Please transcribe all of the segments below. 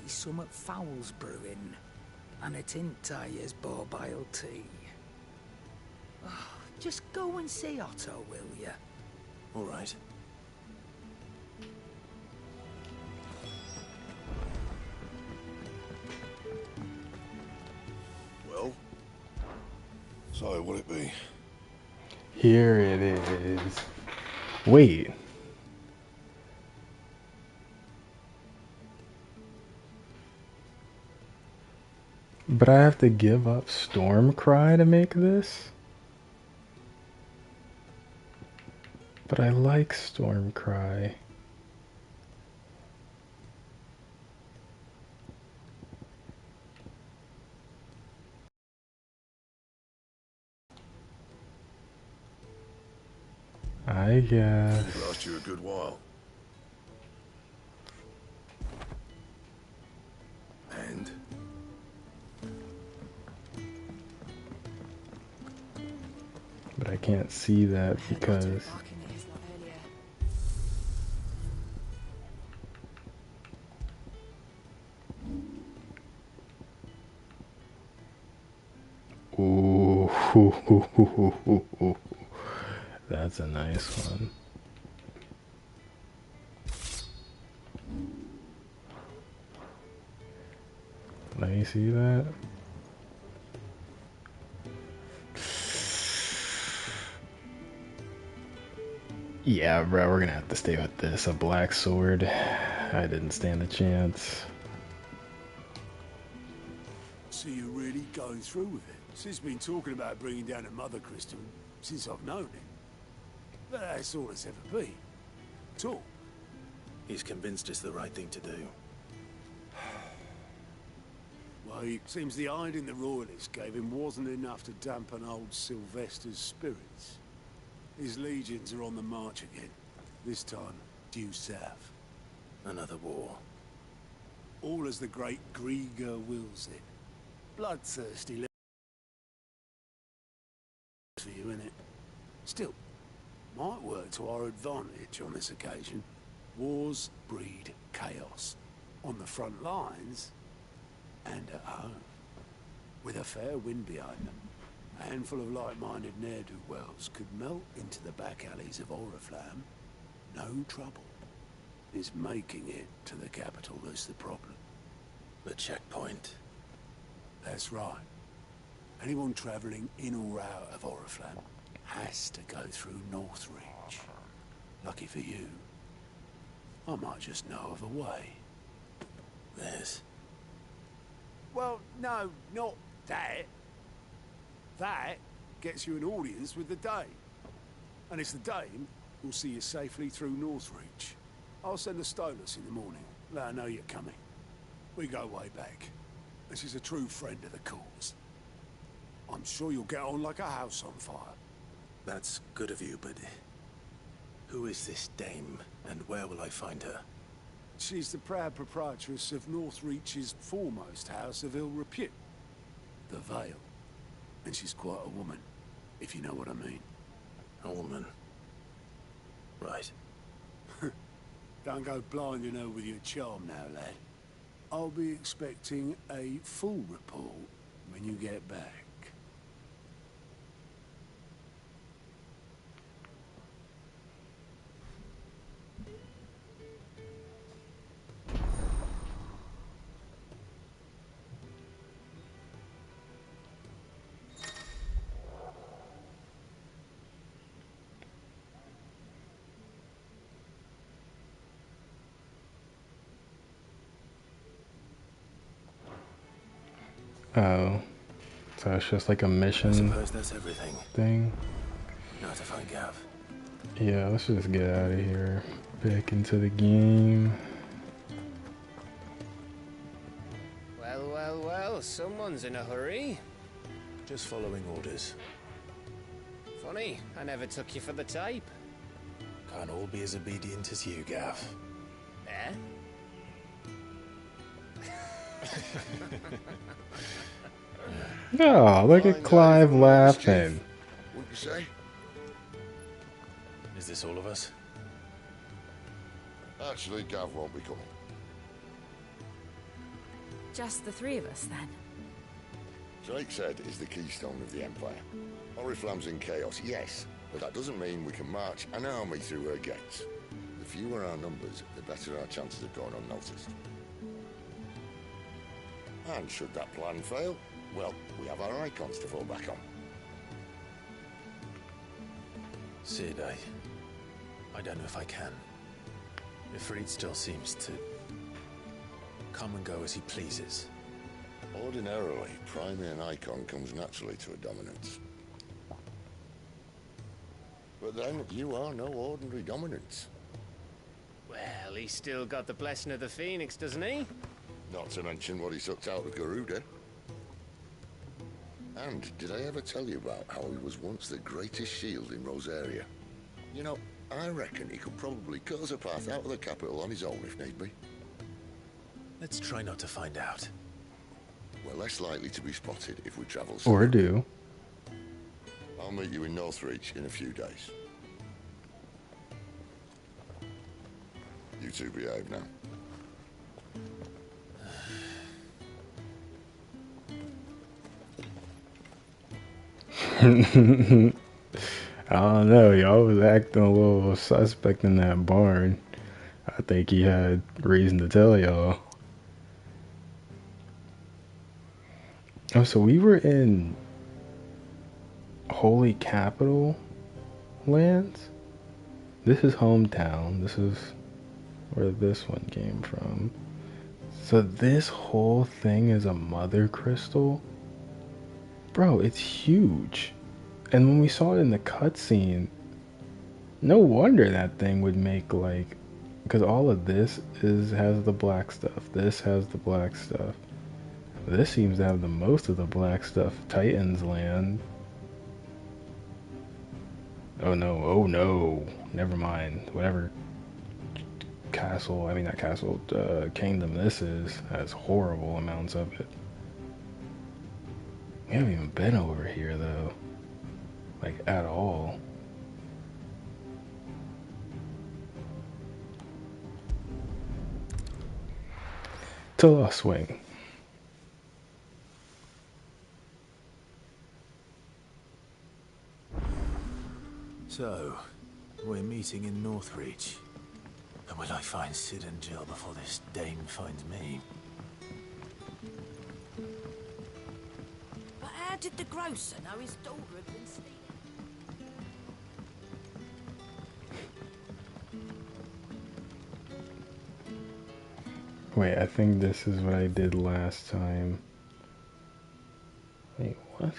be some fowls brewing, and a tint as borbile tea. Oh, just go and see Otto, will you? All right. Well, so what'll it be? Here it is. Wait. But I have to give up Stormcry to make this? But I like Stormcry. I guess. It'll last you a good while. And? But I can't see that because... Ooh, that's a nice one. Let me see that. Yeah, bro, we're gonna have to stay with this. A black sword. I didn't stand a chance. So you're really going through with it? Since been talking about bringing down a mother crystal since I've known him. But that's all it's ever been. Talk. He's convinced it's the right thing to do. Well, it seems the hiding the royalists gave him wasn't enough to dampen old Sylvester's spirits. His legions are on the march again. This time, due south. Another war. All as the great Grieger wills it. Bloodthirsty for you, innit? Still, might work to our advantage on this occasion. Wars breed chaos. On the front lines, and at home. With a fair wind behind them, a handful of like-minded ne'er-do-wells could melt into the back alleys of Oriflamme. No trouble. It's making it to the capital that's the problem. The checkpoint. That's right. Anyone travelling in or out of Oriflamme has to go through Northreach. Lucky for you, I might just know of a way. There's... Well, no, not that. That gets you an audience with the Dame. And it's the Dame who'll see you safely through Northreach. I'll send a Stolas in the morning, let her know you're coming. We go way back, and she's a true friend of the cause. I'm sure you'll get on like a house on fire. That's good of you, but... who is this dame, and where will I find her? She's the proud proprietress of Northreach's foremost house of ill repute, the Vale. And she's quite a woman, if you know what I mean. A woman. Right. Don't go blinding her with your charm now, lad. I'll be expecting a full report when you get back. Oh. So it's just like a mission I suppose that's everything. thing. Now to find Gav. Yeah, let's just get out of here. Back into the game. Well, well, well, someone's in a hurry. Just following orders. Funny, I never took you for the type. Can't all be as obedient as you, Gav. Eh? Oh, look at Clive laughing. What'd you say? Is this all of us? Actually, Gav won't be coming. just the three of us, then? Drake said is the keystone of the Empire. Oriflamme's in chaos, yes, but that doesn't mean we can march an army through her gates. The fewer our numbers, the better our chances of going unnoticed. And should that plan fail, well, we have our icons to fall back on. Sid, I don't know if I can. Ifrit still seems to come and go as he pleases. Ordinarily, priming an icon comes naturally to a dominance. But then, you are no ordinary dominance. Well, he's still got the blessing of the Phoenix, doesn't he? Not to mention what he sucked out of Garuda. And did I ever tell you about how he was once the greatest shield in Rosaria? You know, I reckon he could probably cut us a path out of the capital on his own if need be. Let's try not to find out. We're less likely to be spotted if we travel Or south. do. I'll meet you in Northreach in a few days. You two behave now. I don't know, y'all was acting a little suspect in that barn. I think he had reason to tell y'all. Oh, so we were in Holy Capital lands? This is hometown. This is where this one came from. So this whole thing is a mother crystal? Bro, it's huge. And when we saw it in the cutscene, no wonder that thing would make like, because all of this has the black stuff. This has the black stuff. This seems to have the most of the black stuff. Titan's land. Oh no, never mind. Whatever castle, I mean not castle, kingdom this is, has horrible amounts of it. We haven't even been over here though. Like at all. To Lost Swing. So, we're meeting in Northreach. And will I find Sid and Jill before this dame finds me? But how did the grocer know his daughter had been stealing? Wait, I think this is what I did last time. Wait, what?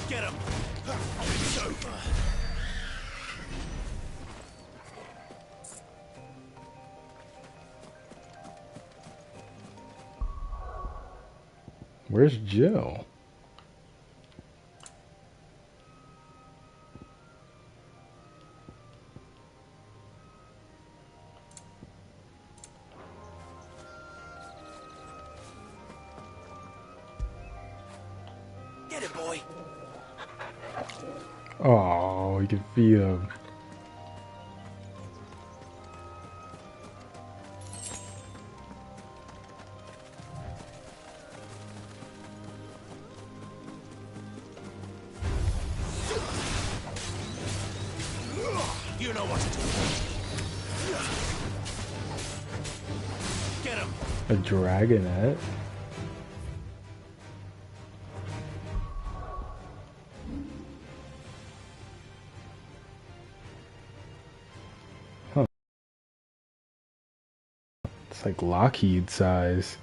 Get him! Where's Jill? Get it, boy! Oh, you can feel him. You know what to do. Get him! A dragonette? Huh. It's like Lockheed size.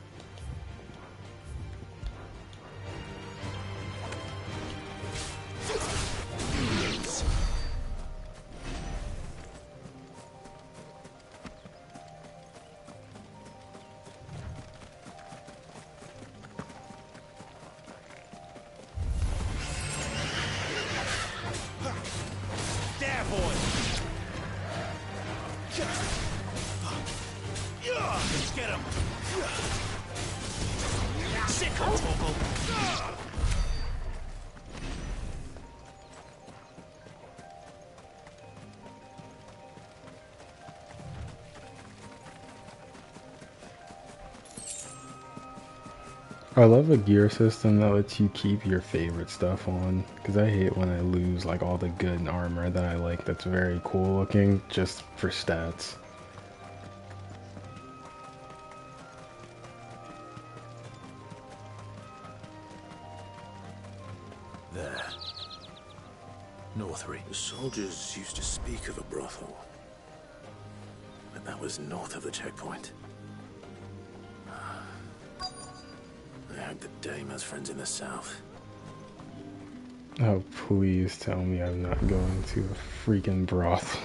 Let's get him. Sick on Torgal. I love a gear system that lets you keep your favorite stuff on, because I hate when I lose like all the good armor that I like that's very cool looking just for stats. There. Northry. The soldiers used to speak of a brothel, but that was north of the checkpoint. I hope the dame has friends in the south. Oh, please tell me I'm not going to a freaking brothel.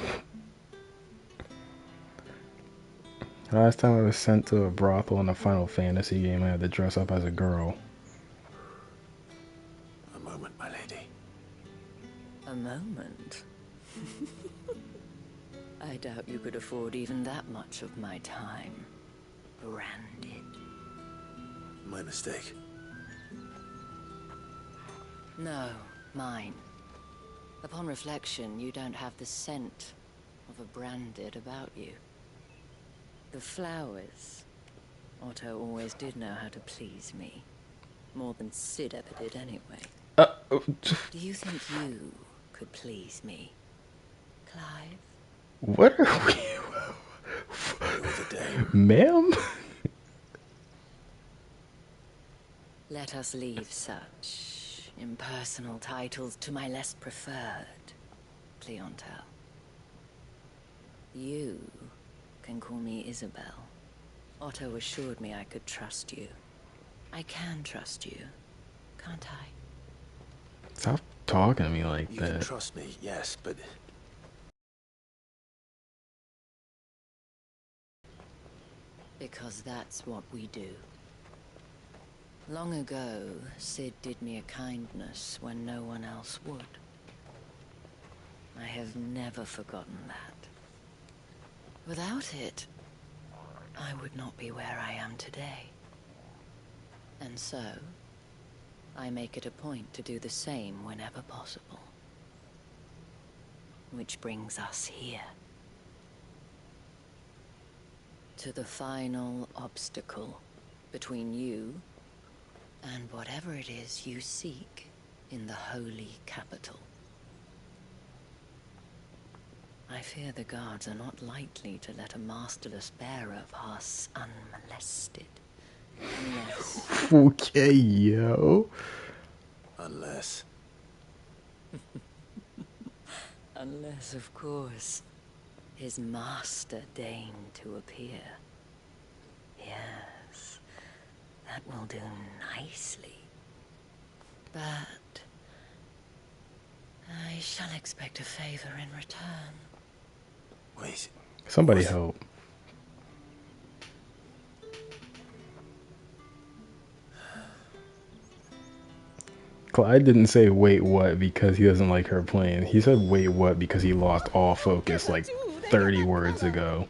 Last time I was sent to a brothel in a Final Fantasy game, I had to dress up as a girl. A moment, my lady. A moment? I doubt you could afford even that much of my time. Branded. My mistake. No, mine. Upon reflection, you don't have the scent of a branded about you. The flowers. Otto always did know how to please me. More than Sid ever did anyway. Do you think you could please me, Clive? What are we? You're the dame. Ma'am? Let us leave such impersonal titles to my less preferred clientele. You can call me Isabel. Otto assured me I could trust you. I can trust you, can't I? Stop talking to me like You that. can trust me, yes, but... Because that's what we do. Long ago, Sid did me a kindness when no one else would. I have never forgotten that. Without it, I would not be where I am today. And so, I make it a point to do the same whenever possible. Which brings us here. To the final obstacle between you and whatever it is you seek in the holy capital. I fear the guards are not likely to let a masterless bearer pass unmolested. Unless... Okay, yo. Unless... Unless, of course, his master deigned to appear. Yes, that will do nicely. But I shall expect a favor in return. Wait. Somebody help. Clyde didn't say wait what because he doesn't like her playing. He said wait what because he lost all focus like 30 words ago.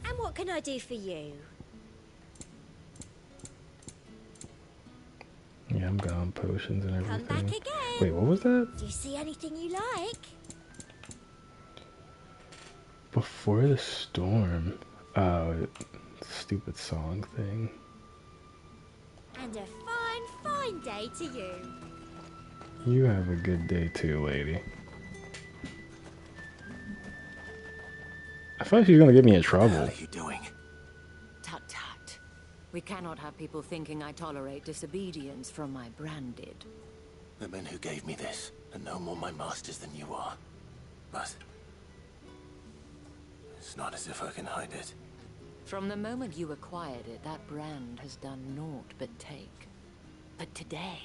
And what can I do for you? Yeah, I'm gone potions and Come back everything. again. Wait, what was that? Do you see anything you like? Before the storm. Oh, stupid song thing. And a fine, fine day to you. You have a good day too, lady. I thought she was gonna get me in What the hell trouble. are you doing? Tut tut. We cannot have people thinking I tolerate disobedience from my branded. The men who gave me this are no more my masters than you are. But... it's not as if I can hide it. From the moment you acquired it, that brand has done naught but take. But today,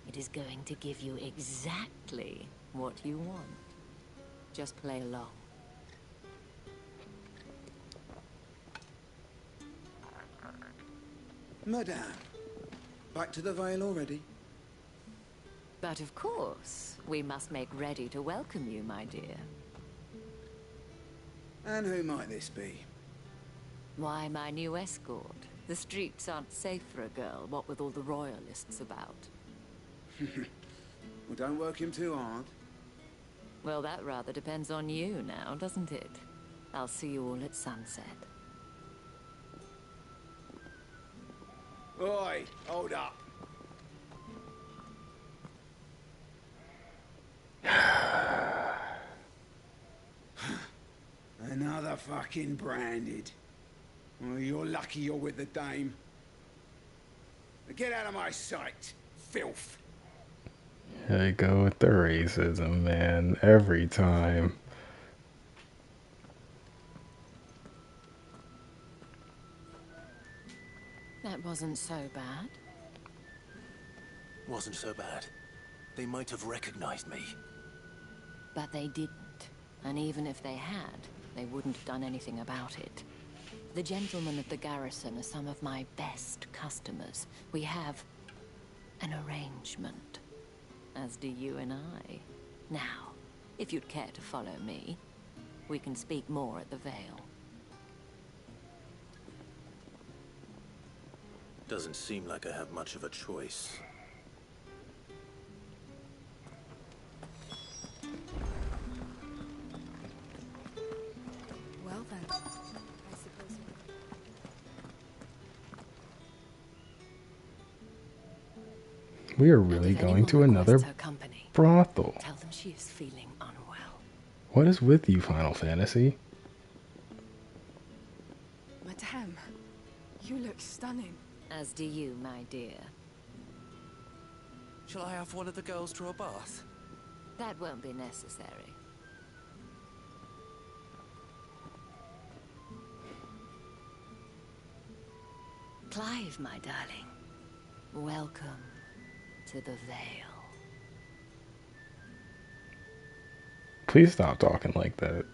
it is going to give you exactly what you want. Just play along. Madame, back to the Vale already? But of course, we must make ready to welcome you, my dear. And who might this be? Why, my new escort. The streets aren't safe for a girl, what with all the royalists about. Well, don't work him too hard. Well, that rather depends on you now, doesn't it? I'll see you all at sunset. Oi, hold up. Another fucking branded. Well, you're lucky you're with the dame. Get out of my sight, filth. Here they go with the racism, man. Every time. That wasn't so bad. Wasn't so bad. They might have recognized me. But they didn't. And even if they had, they wouldn't have done anything about it. The gentlemen at the garrison are some of my best customers. We have an arrangement, as do you and I. Now, if you'd care to follow me, we can speak more at the Vale. Doesn't seem like I have much of a choice. Well then, I suppose. We are really going to another brothel. Tell them she is feeling unwell. What is with you, Final Fantasy? Madame, you look stunning. As do you, my dear. Shall I have one of the girls draw a bath? That won't be necessary. Clive, my darling. Welcome to the Vale. Please stop talking like that.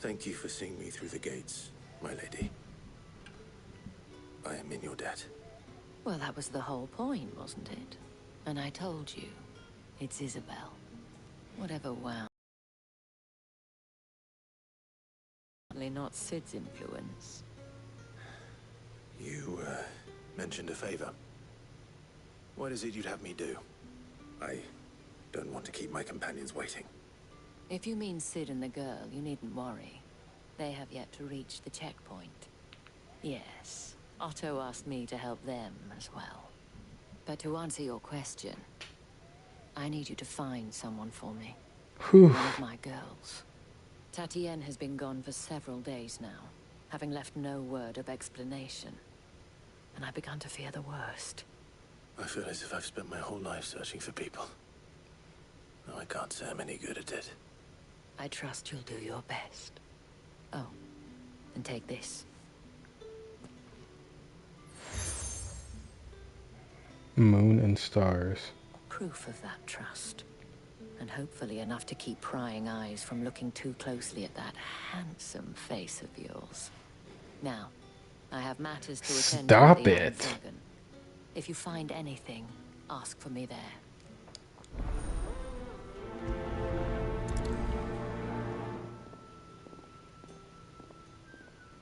Thank you for seeing me through the gates, my lady. I am in your debt. Well, that was the whole point, wasn't it? And I told you, it's Isabel. Whatever wound. Not Sid's influence. You, mentioned a favor. What is it you'd have me do? I don't want to keep my companions waiting. If you mean Sid and the girl, you needn't worry. They have yet to reach the checkpoint. Yes, Otto asked me to help them as well. But to answer your question, I need you to find someone for me. Whew. One of my girls. Tatienne has been gone for several days now, having left no word of explanation. And I've begun to fear the worst. I feel as if I've spent my whole life searching for people. No, I can't say I'm any good at it. I trust you'll do your best. Oh, and take this. Moon and stars. Proof of that trust. And hopefully enough to keep prying eyes from looking too closely at that handsome face of yours. Now, I have matters to attend to. Stop at the Iron it. Dragon. If you find anything, ask for me there.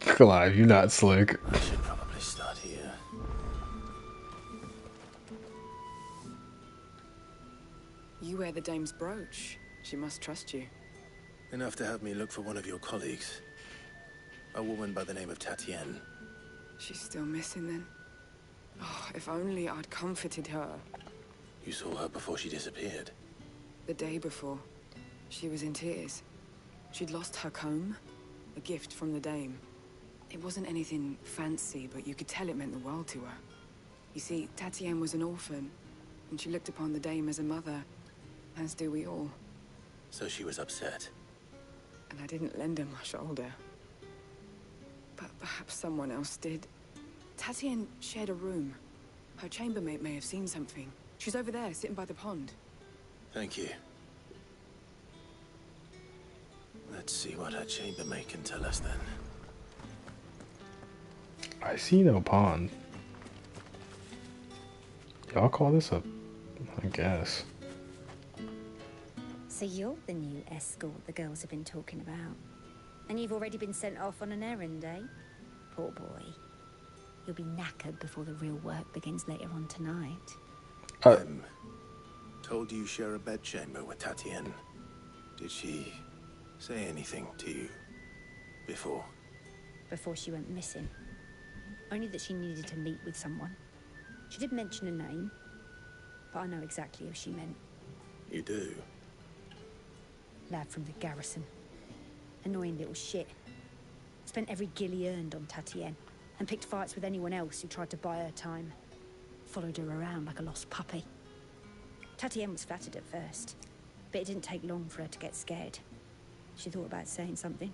Clive, you're not slick. I should probably start here. You wear the dame's brooch. She must trust you. Enough to have me look for one of your colleagues. A woman by the name of Tatienne. She's still missing then. Oh, if only I'd comforted her. You saw her before she disappeared. The day before, she was in tears. She'd lost her comb, a gift from the dame. It wasn't anything fancy, but you could tell it meant the world to her. You see, Tatienne was an orphan, and she looked upon the dame as a mother, as do we all. So she was upset. And I didn't lend her my shoulder. But perhaps someone else did. Tatienne shared a room. Her chambermaid may have seen something. She's over there, sitting by the pond. Thank you. Let's see what her chambermaid can tell us then. I see no pond. Y'all call this a I guess. So you're the new escort the girls have been talking about. And you've already been sent off on an errand, eh? Poor boy. You'll be knackered before the real work begins later on tonight. I'm told you share a bedchamber with Tatienne. Did she say anything to you before? Before she went missing. Only that she needed to meet with someone. She did mention a name, but I know exactly who she meant. You do? Lad from the garrison. Annoying little shit. Spent every guil he earned on Tatienne, and picked fights with anyone else who tried to buy her time. Followed her around like a lost puppy. Tatienne was flattered at first, but it didn't take long for her to get scared. She thought about saying something.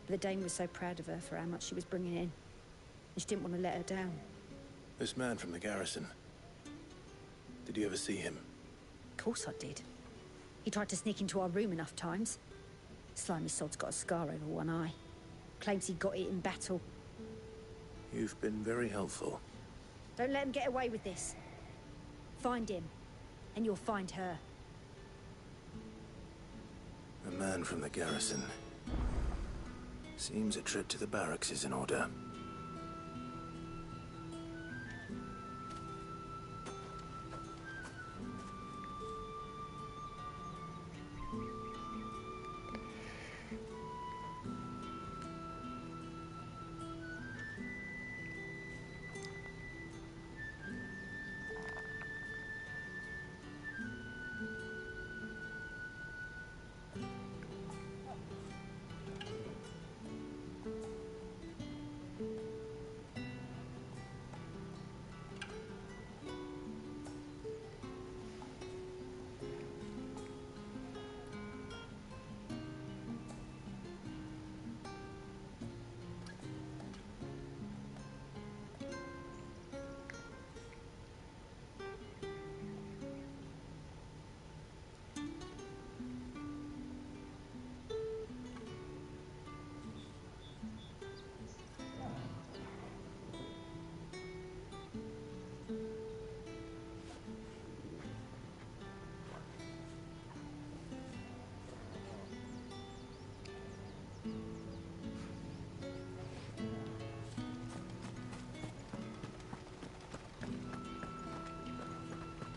But the Dame was so proud of her for how much she was bringing in, and she didn't want to let her down. This man from the garrison. Did you ever see him? Of course I did. He tried to sneak into our room enough times. Slimy sod's got a scar over one eye. Claims he got it in battle. You've been very helpful. Don't let him get away with this. Find him, and you'll find her. A man from the garrison. Seems a trip to the barracks is in order.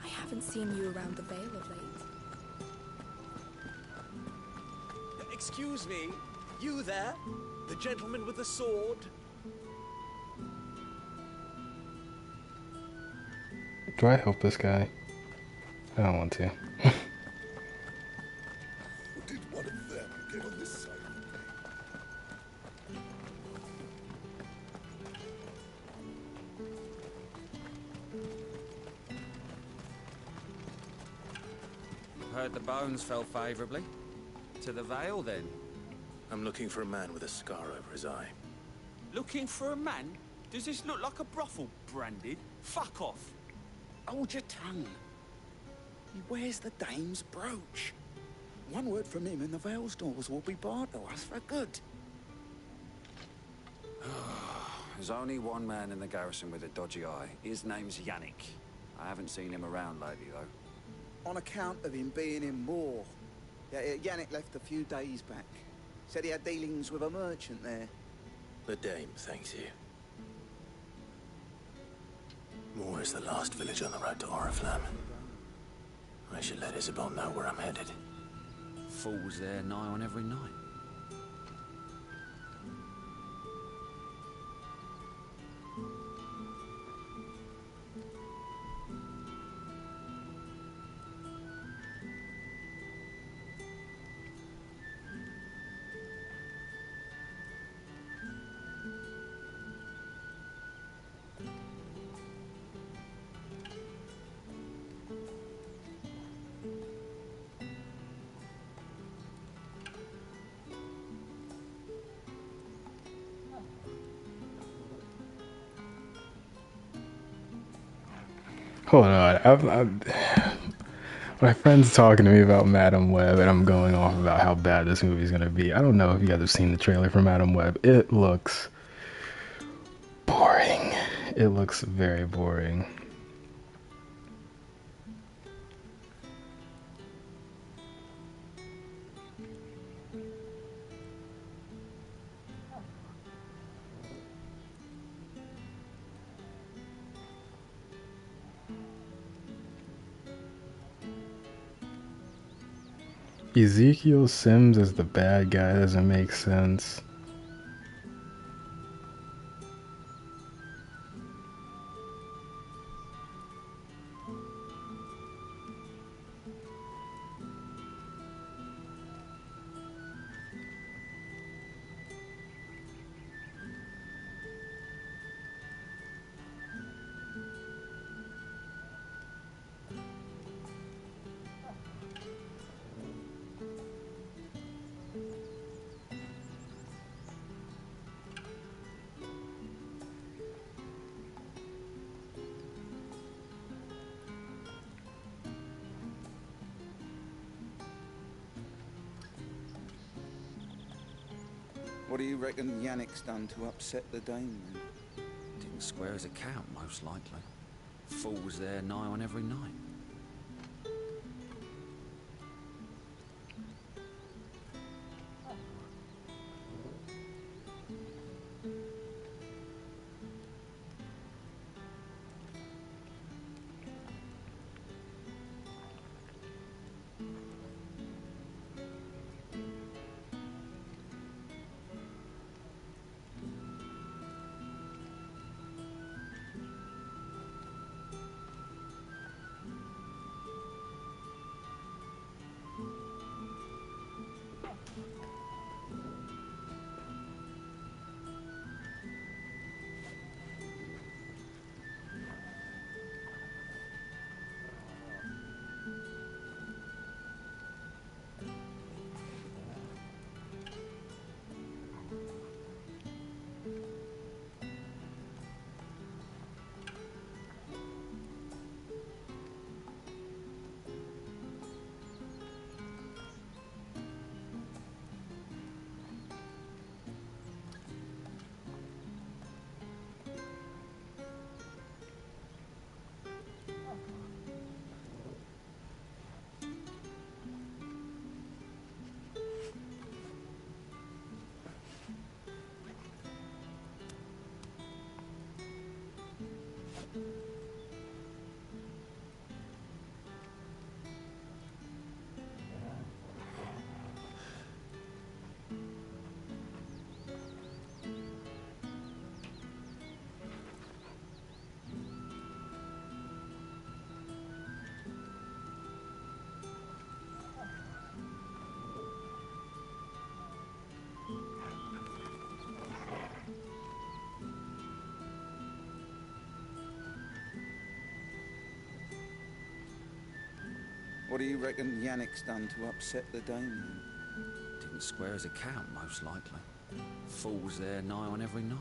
I haven't seen you around the Vale of late. Excuse me, you there? The gentleman with the sword? Do I help this guy? I don't want to. Did one of them get on this side of the Heard the bones fell favourably. To the Vale, then? I'm looking for a man with a scar over his eye. Looking for a man? Does this look like a brothel, Branded? Fuck off! Hold your tongue. He wears the Dame's brooch. One word from him and the Vale's doors will be barred to us for good. There's only one man in the garrison with a dodgy eye. His name's Yannick. I haven't seen him around lately, though. On account of him being in Moor. Yeah, Yannick left a few days back. Said he had dealings with a merchant there. The Dame thanks you. Moor is the last village on the road to Oriflamme. I should let Isabel know where I'm headed. Falls there nigh on every night. Hold on, my friend's talking to me about Madam Web, and I'm going off about how bad this movie's gonna be. I don't know if you guys have seen the trailer for Madam Web. It looks boring. It looks very boring. Ezekiel Sims as the bad guy doesn't make sense. What do you reckon Yannick's done to upset the dame, then? Didn't square as a count, most likely. Fool was there nigh on every night. What do you reckon Yannick's done to upset the dame, then? Didn't square as a count, most likely. Fool was there nigh on every night.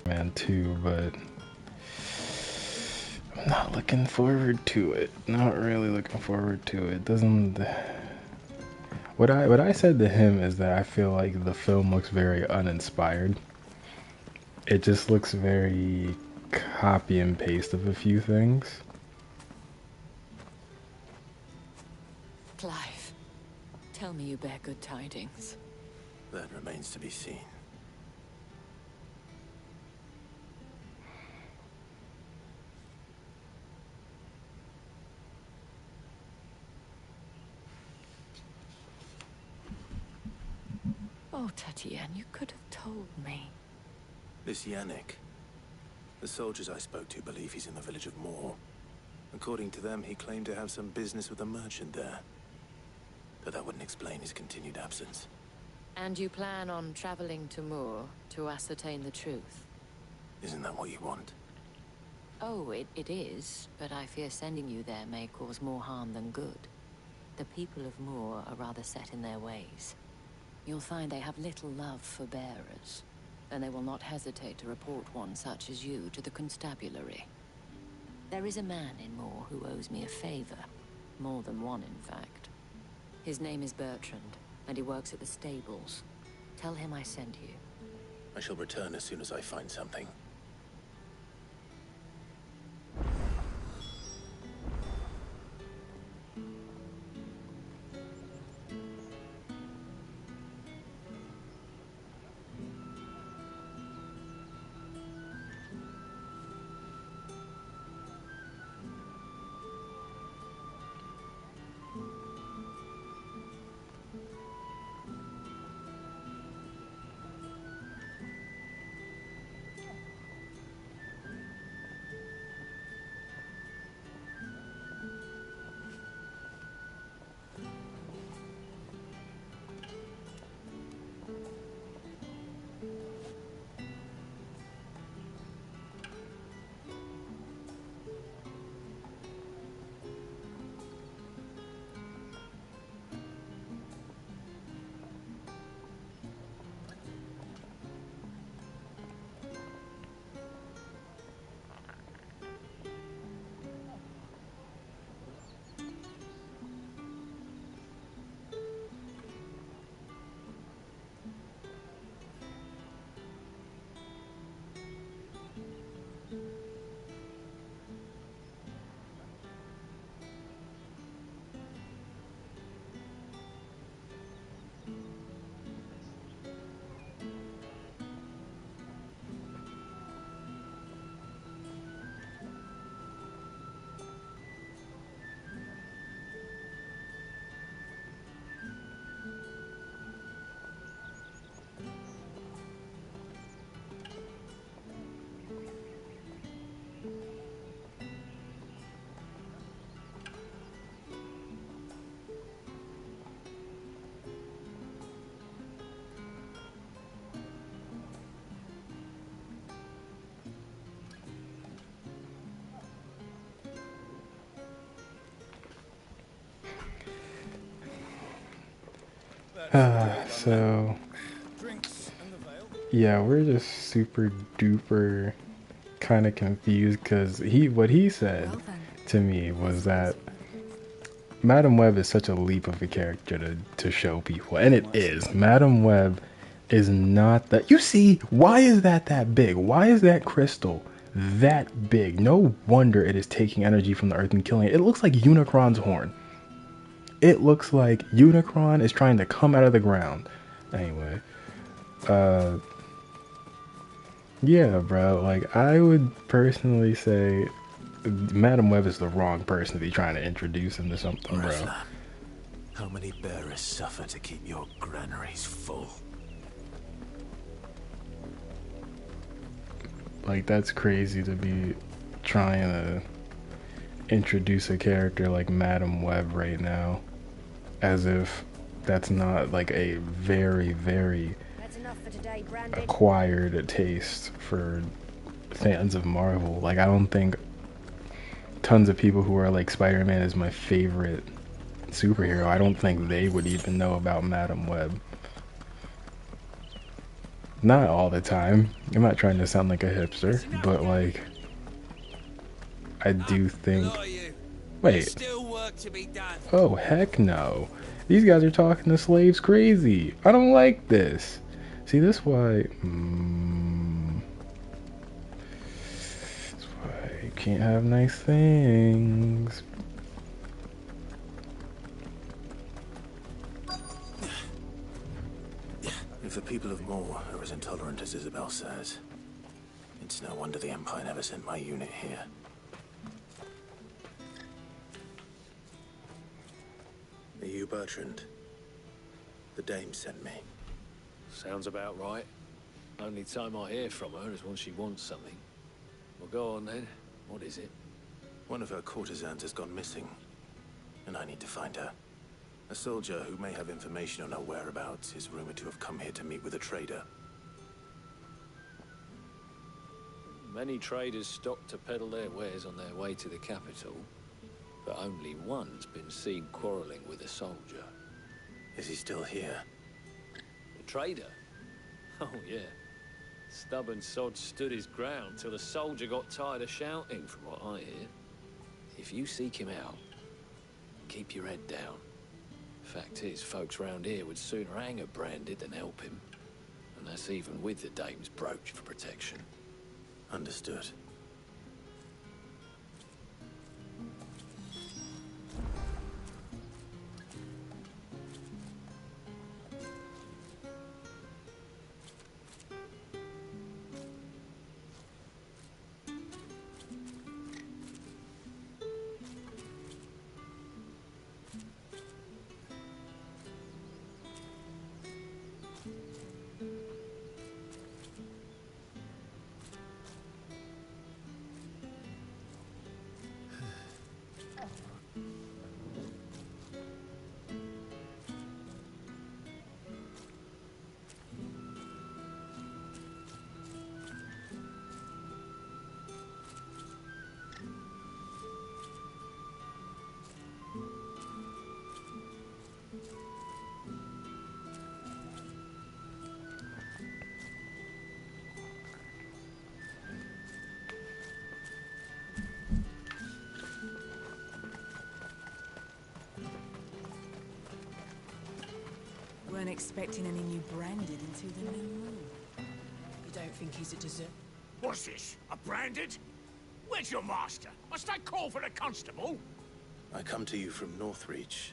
Man 2, but I'm not looking forward to it. Not really looking forward to it. Doesn't what I said to him is that I feel like the film looks very uninspired. It just looks very copy and paste of a few things. Clive, tell me you bear good tidings. That remains to be seen. Oh, Tatienne, you could have told me. This Yannick. The soldiers I spoke to believe he's in the village of Moor. According to them, he claimed to have some business with a merchant there. But that wouldn't explain his continued absence. And you plan on traveling to Moor to ascertain the truth? Isn't that what you want? Oh, it is, but I fear sending you there may cause more harm than good. The people of Moor are rather set in their ways. You'll find they have little love for bearers, and they will not hesitate to report one such as you to the constabulary. There is a man in Moor who owes me a favor. More than one, in fact. His name is Bertrand, and he works at the stables. Tell him I sent you. I shall return as soon as I find something. So, yeah, we're just super duper kind of confused because what he said to me was that Madam Web is such a leap of a character to show people, and it is. Madam Web is not that. You see, why is that big? Why is that crystal that big? No wonder it is taking energy from the earth and killing it. It looks like Unicron's horn. It looks like Unicron is trying to come out of the ground. Anyway, yeah, bro, like, I would personally say Madam Web is the wrong person to be trying to introduce him to something, bro. How many bearers suffer to keep your granaries full? Like, that's crazy to be trying to introduce a character like Madam Web right now. As if that's not, like, a very, very acquired taste for fans of Marvel. Like, I don't think tons of people who are like, Spider-Man is my favorite superhero, I don't think they would even know about Madam Web. Not all the time. I'm not trying to sound like a hipster, but like, I do think... Wait. Oh, heck no. These guys are talking to slaves crazy. I don't like this. See, this is why... That's why you can't have nice things. If the people of Moor are as intolerant as Isabel says, it's no wonder the Empire never sent my unit here. Are you Bertrand? The dame sent me. Sounds about right. Only time I hear from her is when she wants something. Well, go on then. What is it? One of her courtesans has gone missing, and I need to find her. A soldier who may have information on her whereabouts is rumored to have come here to meet with a trader. Many traders stop to peddle their wares on their way to the capital, but only one's been seen quarreling with a soldier. Is he still here? The trader? Oh, yeah. Stubborn sod stood his ground till the soldier got tired of shouting, from what I hear. If you seek him out, keep your head down. Fact is, folks round here would sooner hang a branded than help him. And that's even with the dame's brooch for protection. Understood. Weren't expecting any new branded until the new moon. You don't think he's a dessert? What's this? A branded? Where's your master? Must I call for a constable? I come to you from Northreach,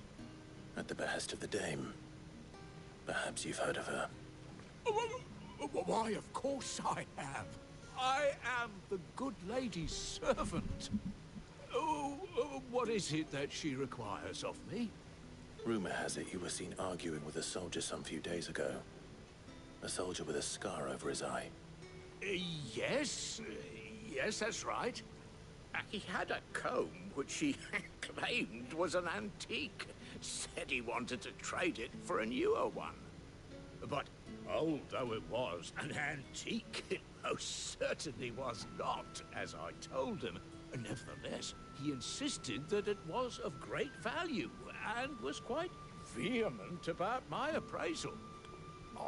at the behest of the Dame. Perhaps you've heard of her. Why, of course I have. I am the good lady's servant. What is it that she requires of me? Rumor has it you were seen arguing with a soldier some few days ago. A soldier with a scar over his eye. Yes. Yes, that's right. He had a comb which he claimed was an antique. Said he wanted to trade it for a newer one. But old though it was, an antique it most certainly was not, as I told him. Nevertheless, he insisted that it was of great value, and was quite vehement about my appraisal.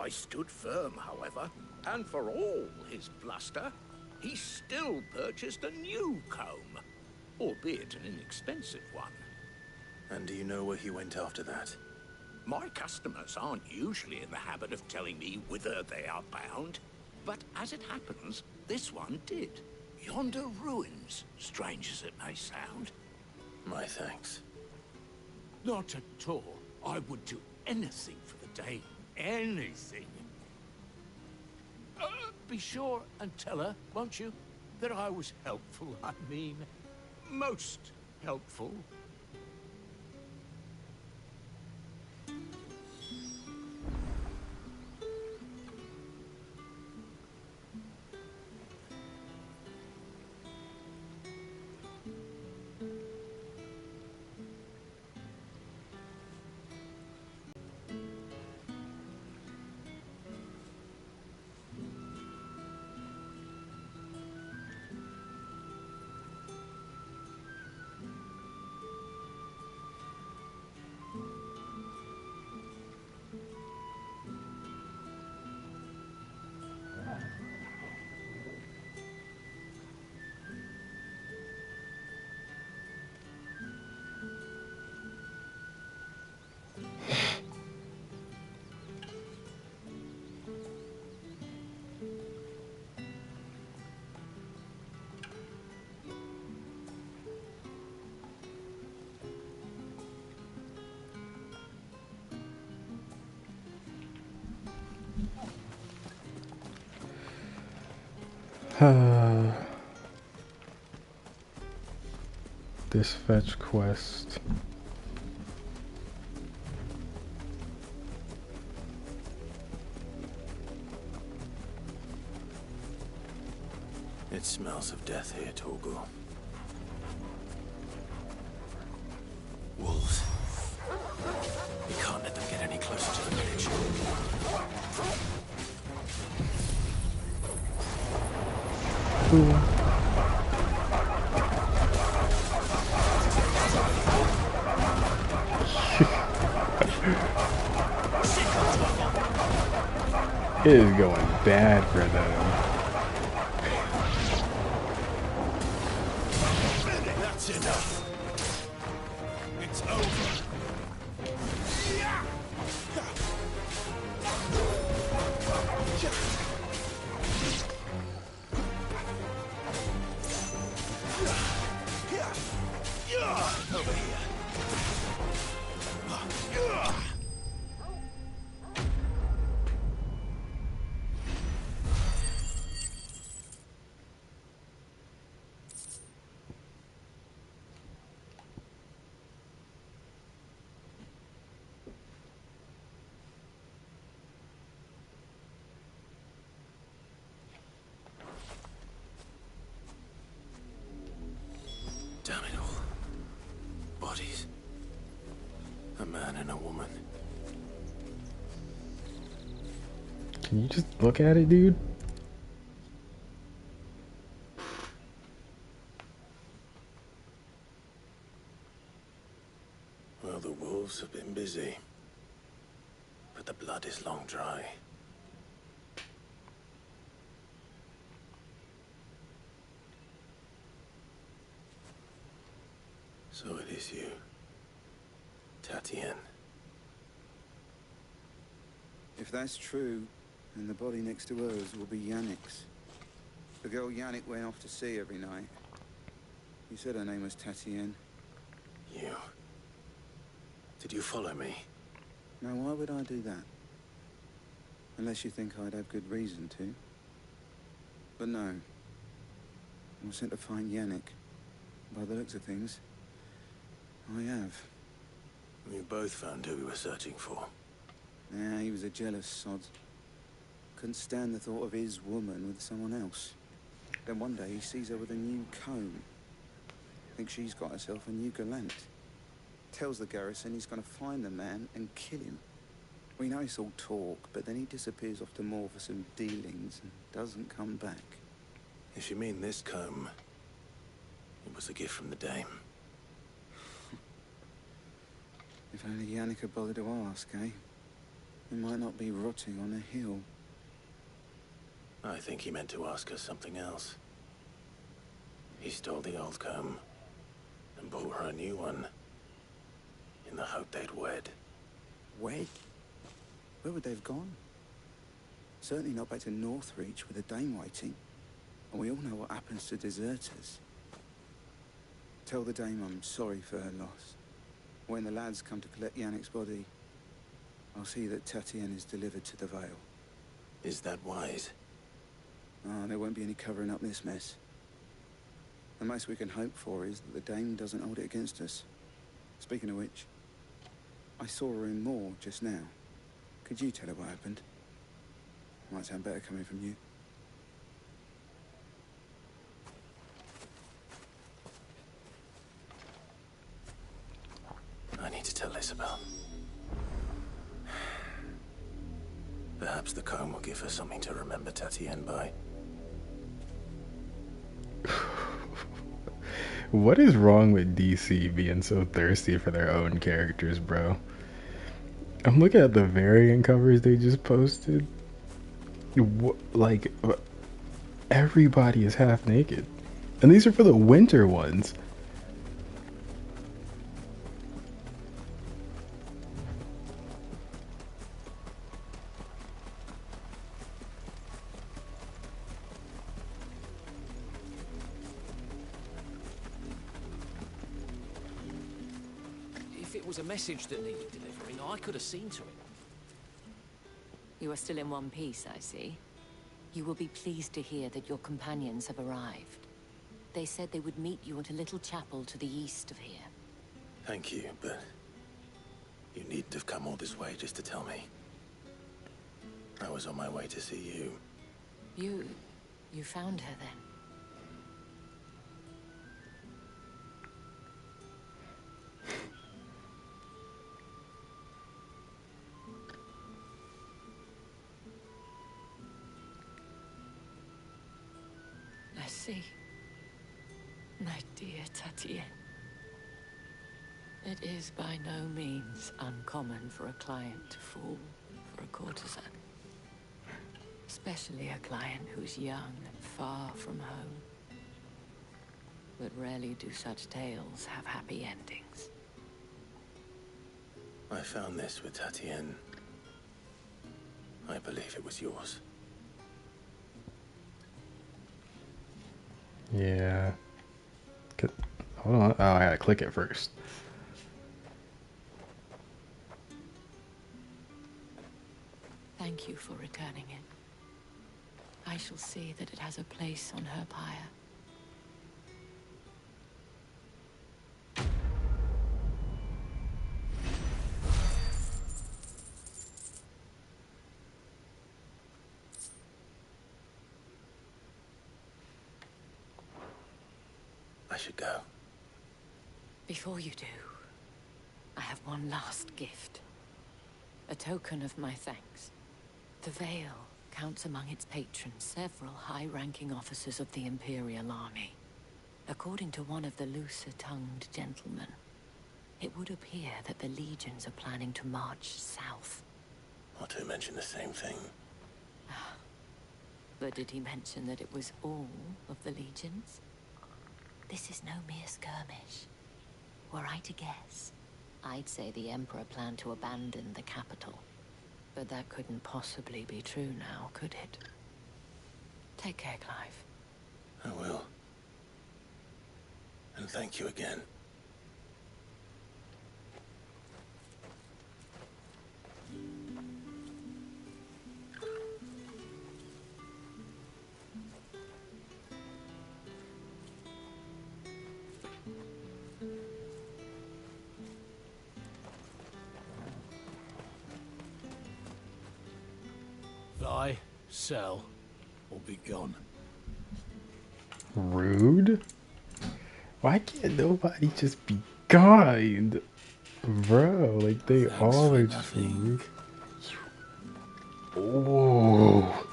I stood firm, however, and for all his bluster, he still purchased a new comb, albeit an inexpensive one. And do you know where he went after that? My customers aren't usually in the habit of telling me whither they are bound, but as it happens, this one did. Yonder ruins, strange as it may sound. My thanks. Not at all. I would do anything for the Dame. Anything. Be sure and tell her, won't you, that I was helpful. I mean, most helpful. This fetch quest. It smells of death here, Torgal. Wolves. We can't let them get any closer to the village. It is going bad for them. That's enough. It's over. Over here. Damn it all. Bodies. A man and a woman. Can you just look at it, dude? Well, the wolves have been busy. But the blood is long dry. So it is you, Tatien. If that's true, then the body next to hers will be Yannick's. The girl Yannick went off to sea every night. You said her name was Tatien. You. Did you follow me? Now, why would I do that? Unless you think I'd have good reason to. But no. I was sent to find Yannick. By the looks of things, I have. We both found who we were searching for. Yeah, he was a jealous sod. Couldn't stand the thought of his woman with someone else. Then one day he sees her with a new comb. Thinks she's got herself a new gallant. Tells the garrison he's gonna find the man and kill him. We know it's all talk, but then he disappears off to Moor for some dealings and doesn't come back. If you mean this comb, it was a gift from the dame. If only Yannick had bothered to ask, eh? He might not be rotting on a hill. I think he meant to ask us something else. He stole the old comb and bought her a new one in the hope they'd wed. Wed? Where would they have gone? Certainly not back to Northreach with a dame waiting. And we all know what happens to deserters. Tell the dame I'm sorry for her loss. When the lads come to collect Yannick's body, I'll see that Tatien is delivered to the Vale. Is that wise? Ah, there won't be any covering up this mess. The most we can hope for is that the dame doesn't hold it against us. Speaking of which, I saw her in Moor just now. Could you tell her what happened? Might sound better coming from you. I need to tell Isabel. Perhaps the comb will give her something to remember Tatien by. What is wrong with DC being so thirsty for their own characters, bro? I'm looking at the variant covers they just posted. Everybody is half naked. And these are for the winter ones. If it was a message that needed delivering, I could have seen to it. You are still in one piece, I see. You will be pleased to hear that your companions have arrived. They said they would meet you at a little chapel to the east of here. Thank you, but you needn't have come all this way just to tell me. I was on my way to see you. You found her then? see, my dear Tatienne, it is by no means uncommon for a client to fall for a courtesan. Especially a client who's young and far from home. But rarely do such tales have happy endings. I found this with Tatienne. I believe it was yours. Yeah. Hold on. Oh, I gotta click it first. Thank you for returning it. I shall see that it has a place on her pyre. I should go. Before you do, I have one last gift. A token of my thanks. The Vale counts among its patrons several high-ranking officers of the Imperial Army. According to one of the looser-tongued gentlemen, it would appear that the legions are planning to march south. Otto mentioned the same thing. But did he mention that it was all of the legions? This is no mere skirmish. Were I to guess, I'd say the Emperor planned to abandon the capital. But that couldn't possibly be true now, could it? Take care, Clive. I will. And thank you again. Buy, sell, or be gone. Rude? Why can't nobody just be kind? Bro, like they all are just rude. Oh.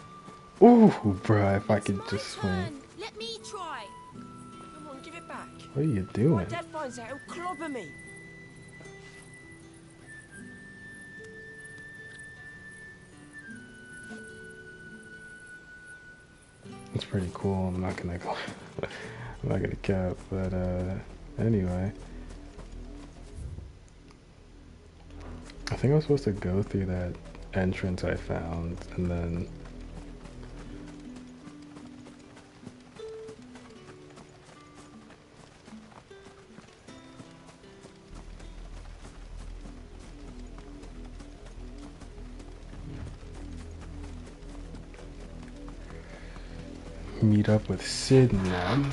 Ooh, bro, if I could just swing. Let me try. Come on, give it back. What are you My doing? dad finds out, he'll clobber me. It's pretty cool. I'm not gonna go. I'm not gonna cap, but anyway. I think I was supposed to go through that entrance I found and then meet up with Sid and them.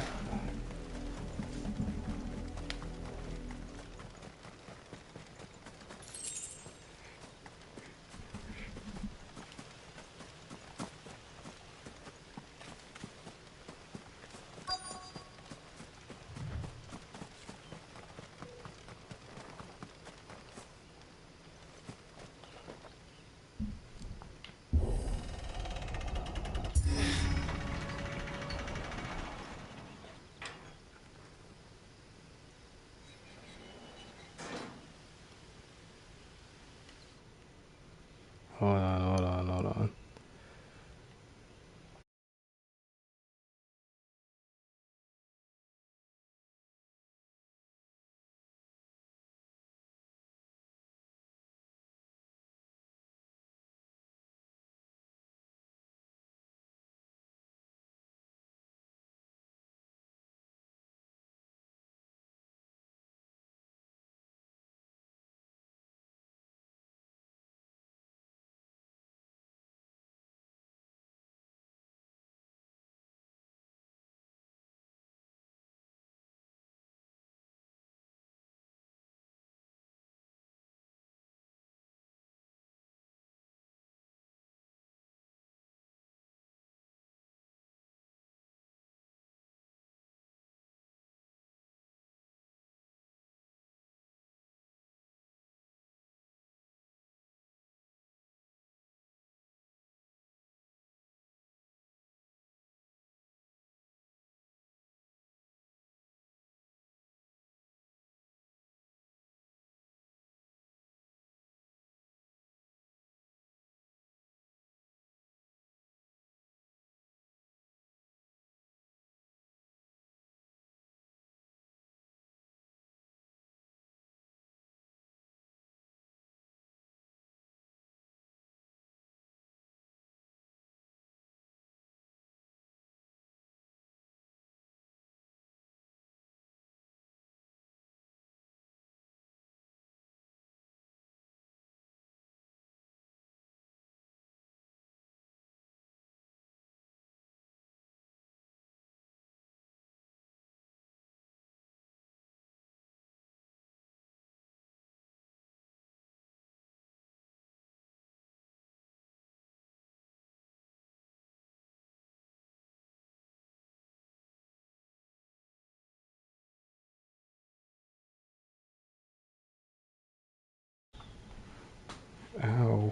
Hold on, hold on, hold on. Ow.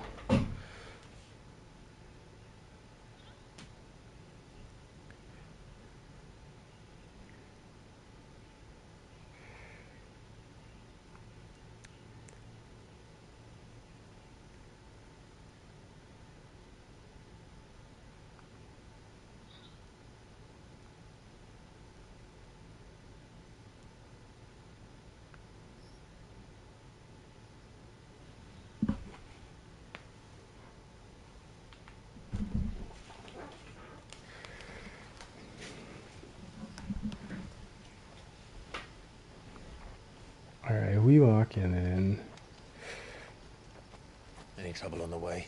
Alright, we walking in. Any trouble on the way?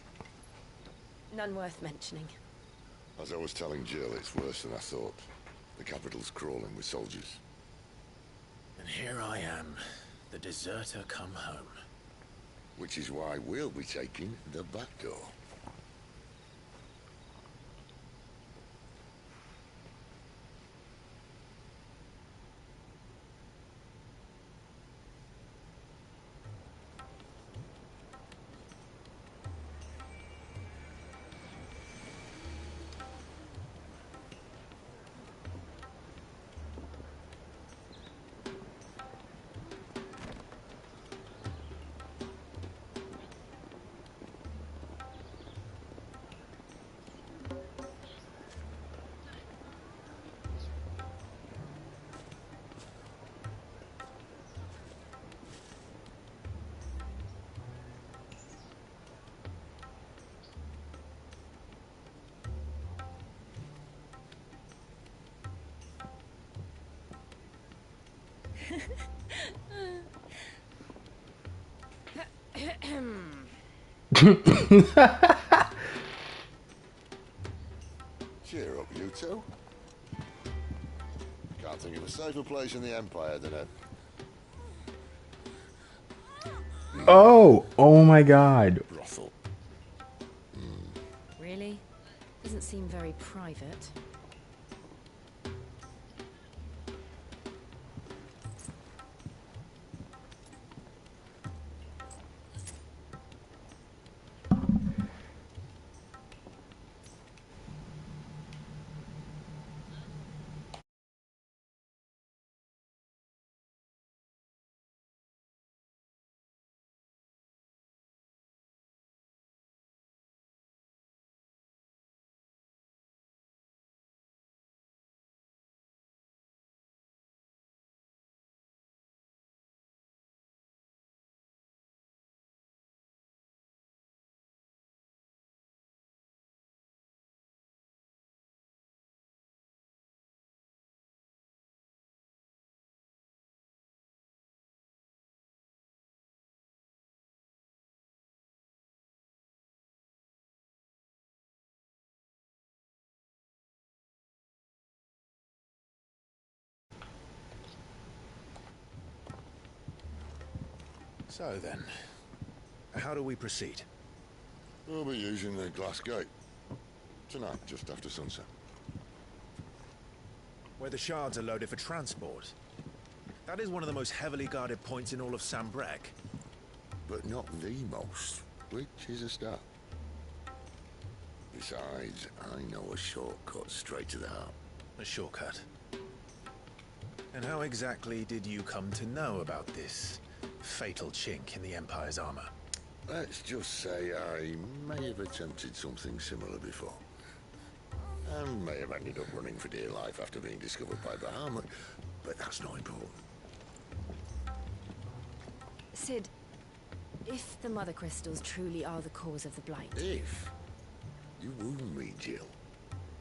None worth mentioning. As I was telling Jill, it's worse than I thought. The capital's crawling with soldiers. And here I am, the deserter come home. Which is why we'll be taking the back door. Cheer up, you two. Can't think of a safer place in the Empire than a... Oh my god. brothel. Really? Doesn't seem very private. So then, how do we proceed? We'll be using the glass gate. Tonight, just after sunset. Where the shards are loaded for transport. That is one of the most heavily guarded points in all of Sambrek. But not the most, which is a start. Besides, I know a shortcut straight to the heart. A shortcut? And how exactly did you come to know about this fatal chink in the Empire's armor? Let's just say I may have attempted something similar before. And may have ended up running for dear life after being discovered by Bahamut, but that's not important. Sid, if the Mother Crystals truly are the cause of the Blight... If? You wound me, Jill.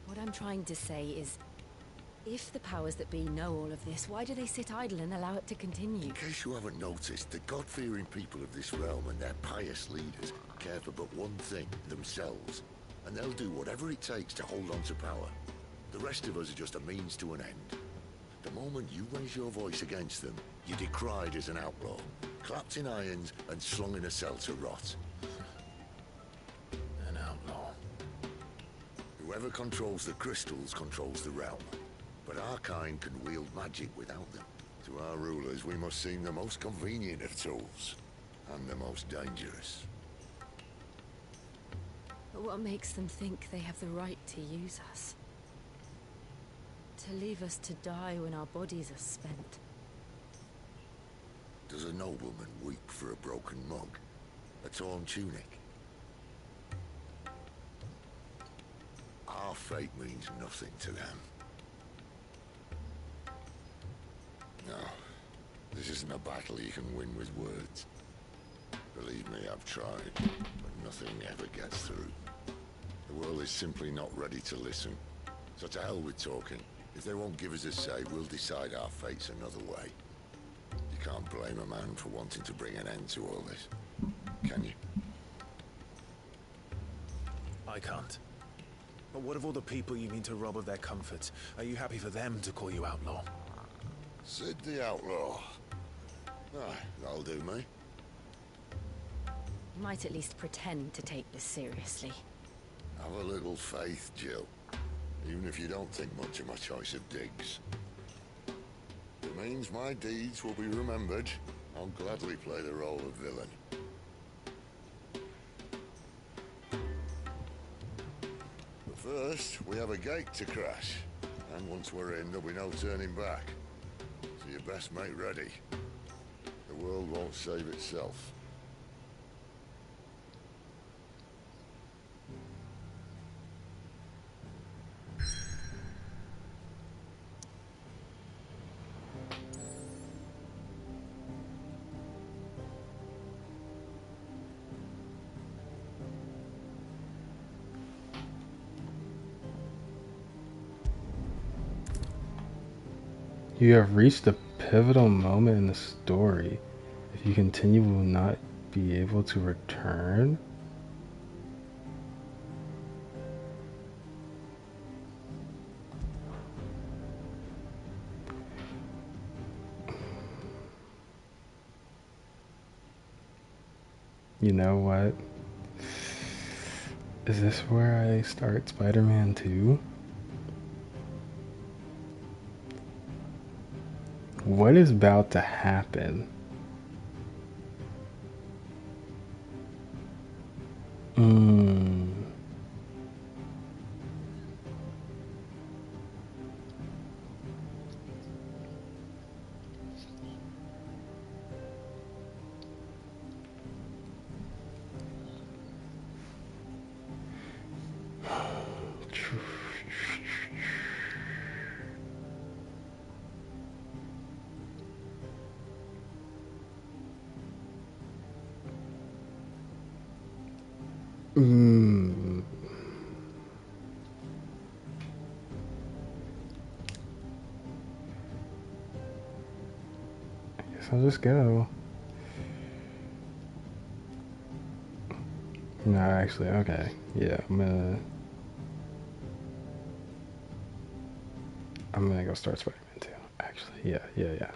What I'm trying to say is, if the powers that be know all of this, why do they sit idle and allow it to continue? In case you haven't noticed, the God-fearing people of this realm and their pious leaders care for but one thing, themselves. And they'll do whatever it takes to hold on to power. The rest of us are just a means to an end. The moment you raise your voice against them, you're decried as an outlaw, clapped in irons and slung in a cell to rot. An outlaw. Whoever controls the crystals controls the realm. But our kind can wield magic without them. To our rulers, we must seem the most convenient of tools. And the most dangerous. But what makes them think they have the right to use us? To leave us to die when our bodies are spent? Does a nobleman weep for a broken mug? A torn tunic? Our fate means nothing to them. No, this isn't a battle you can win with words. Believe me, I've tried, but nothing ever gets through. The world is simply not ready to listen. So to hell with talking. If they won't give us a say, we'll decide our fates another way. You can't blame a man for wanting to bring an end to all this, can you? I can't. But what of all the people you mean to rob of their comforts? Are you happy for them to call you outlaw? Sid the Outlaw. Ah, that'll do me. You might at least pretend to take this seriously. Have a little faith, Jill. Even if you don't think much of my choice of digs. It means my deeds will be remembered. I'll gladly play the role of villain. But first, we have a gate to crash. And once we're in, there'll be no turning back. So you best make ready. The world won't save itself. You have reached a pivotal moment in the story. If you continue, you will not be able to return. You know what? Is this where I start Spider-Man 2? What is about to happen? I'll just go. No, actually, okay. Yeah, I'm gonna go start Spider-Man 2. Actually, yeah.